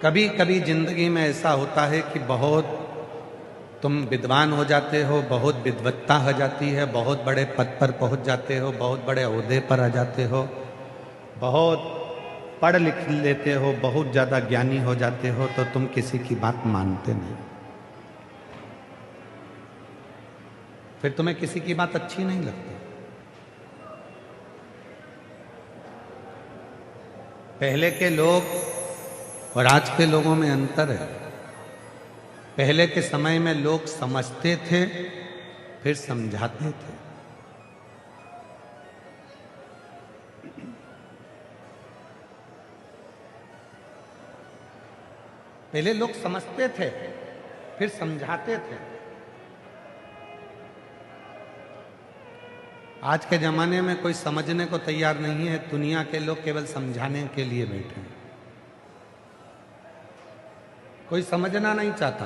कभी कभी जिंदगी में ऐसा होता है कि बहुत तुम विद्वान हो जाते हो, बहुत विद्वत्ता हो जाती है, बहुत बड़े पद पर पहुंच जाते हो, बहुत बड़े ओहदे पर आ जाते हो, बहुत पढ़ लिख लेते हो, बहुत ज्यादा ज्ञानी हो जाते हो, तो तुम किसी की बात मानते नहीं। फिर तुम्हें किसी की बात अच्छी नहीं लगती। पहले के लोग और आज के लोगों में अंतर है। पहले के समय में लोग समझते थे, फिर समझाते थे। पहले लोग समझते थे, फिर समझाते थे। आज के जमाने में कोई समझने को तैयार नहीं है। दुनिया के लोग केवल समझाने के लिए बैठे हैं। कोई समझना नहीं चाहता,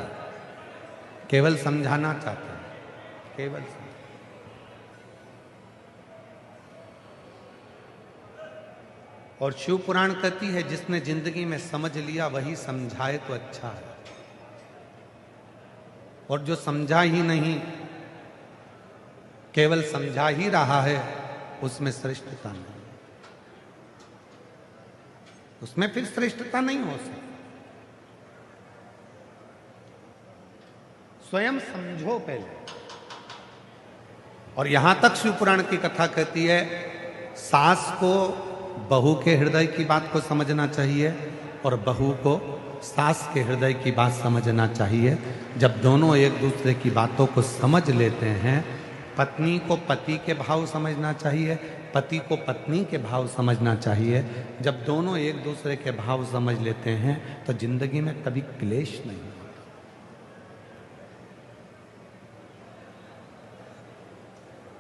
केवल समझाना चाहता है, केवल और शिव पुराण कहती है, जिसने जिंदगी में समझ लिया वही समझाए तो अच्छा है, और जो समझा ही नहीं, केवल समझा ही रहा है, उसमें श्रेष्ठता नहीं, उसमें फिर श्रेष्ठता नहीं हो सकती। स्वयं समझो पहले। और यहां तक शिव पुराण की कथा कहती है, सास को बहू के हृदय की बात को समझना चाहिए और बहू को सास के हृदय की बात समझना चाहिए। जब दोनों एक दूसरे की बातों को समझ लेते हैं, पत्नी को पति के भाव समझना चाहिए, पति को पत्नी के भाव समझना चाहिए। जब दोनों एक दूसरे के भाव समझ लेते हैं तो जिंदगी में कभी क्लेश नहीं होता।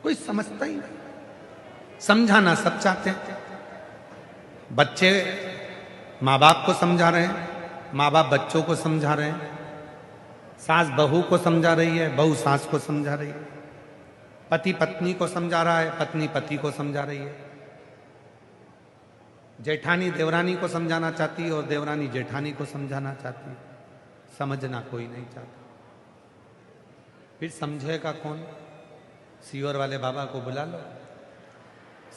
कोई समझता ही नहीं। समझाना सब चाहते हैं। बच्चे माँ बाप को समझा रहे हैं, माँ बाप बच्चों को समझा रहे हैं, सास बहू को समझा रही है, बहू सास को समझा रही है, पति पत्नी को समझा रहा है, पत्नी पति को समझा रही है, जेठानी देवरानी को समझाना चाहती है और देवरानी जेठानी को समझाना चाहती है। समझना कोई नहीं चाहता। फिर समझेगा कौन? सीवर वाले बाबा को बुला लो,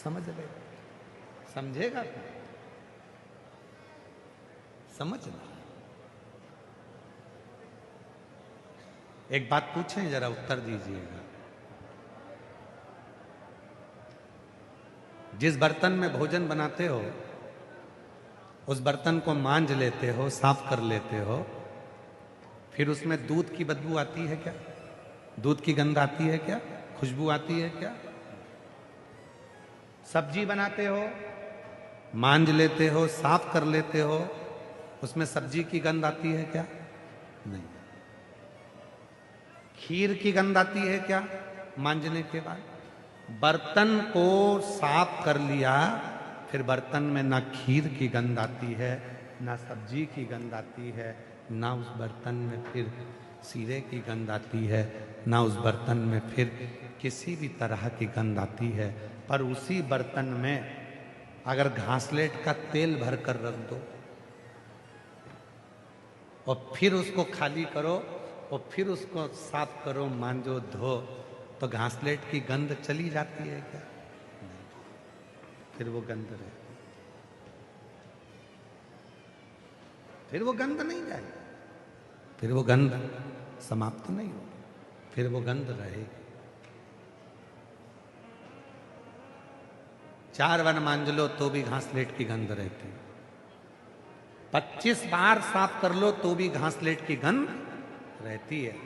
समझ ले। समझेगा कौन? समझना। एक बात पूछें, जरा उत्तर दीजिएगा। जिस बर्तन में भोजन बनाते हो उस बर्तन को मांज लेते हो, साफ कर लेते हो, फिर उसमें दूध की बदबू आती है क्या? दूध की गंध आती है क्या? खुशबू आती है क्या? सब्जी बनाते हो, मांज लेते हो, साफ कर लेते हो, उसमें सब्जी की गंध आती है क्या? नहीं। खीर की गंध आती है क्या मांजने के बाद? बर्तन को साफ कर लिया, फिर बर्तन में ना खीर की गंध आती है, ना सब्जी की गंध आती है, ना उस बर्तन में फिर सीरे की गंध आती है, ना उस बर्तन में फिर किसी भी तरह की गंध आती है। पर उसी बर्तन में अगर घासलेट का तेल भर कर रख दो और फिर उसको खाली करो और फिर उसको साफ करो, मांजो, धो, तो घासलेट की गंध चली जाती है क्या? नहीं। फिर वो गंध रहती, फिर वो गंध नहीं जाएगी, फिर वो गंध समाप्त नहीं होगी, फिर वो गंध रहेगी। 4 बार मांज लो तो भी घासलेट की गंध रहती, 25 बार साफ कर लो तो भी घासलेट की गंध रहती है,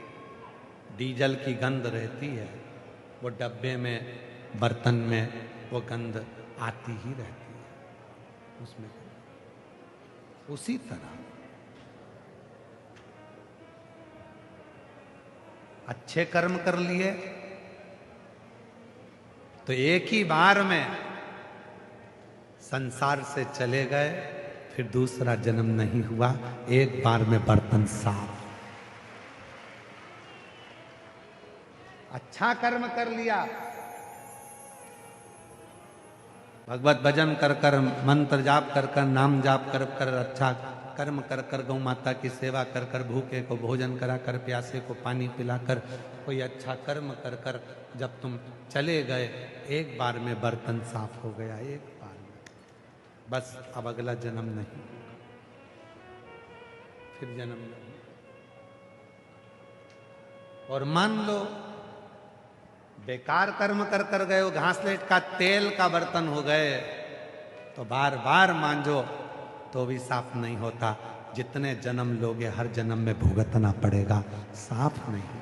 डीजल की गंध रहती है, वो डब्बे में, बर्तन में वो गंध आती ही रहती है उसमें। उसी तरह अच्छे कर्म कर लिए तो एक ही बार में संसार से चले गए, फिर दूसरा जन्म नहीं हुआ, एक बार में बर्तन साफ। अच्छा कर्म कर लिया, भगवत भजन कर कर, मंत्र जाप कर कर, नाम जाप कर कर, अच्छा कर्म कर कर, गौ माता की सेवा कर कर, भूखे को भोजन करा कर, प्यासे को पानी पिलाकर, कोई अच्छा कर्म कर कर जब तुम चले गए, एक बार में बर्तन साफ हो गया, एक बार में, बस अब अगला जन्म नहीं, फिर जन्म नहीं। और मान लो बेकार कर्म कर कर गए, घासलेट का तेल का बर्तन हो गए, तो बार बार मांजो तो भी साफ नहीं होता। जितने जन्म लोगे हर जन्म में भुगतना पड़ेगा, साफ नहीं।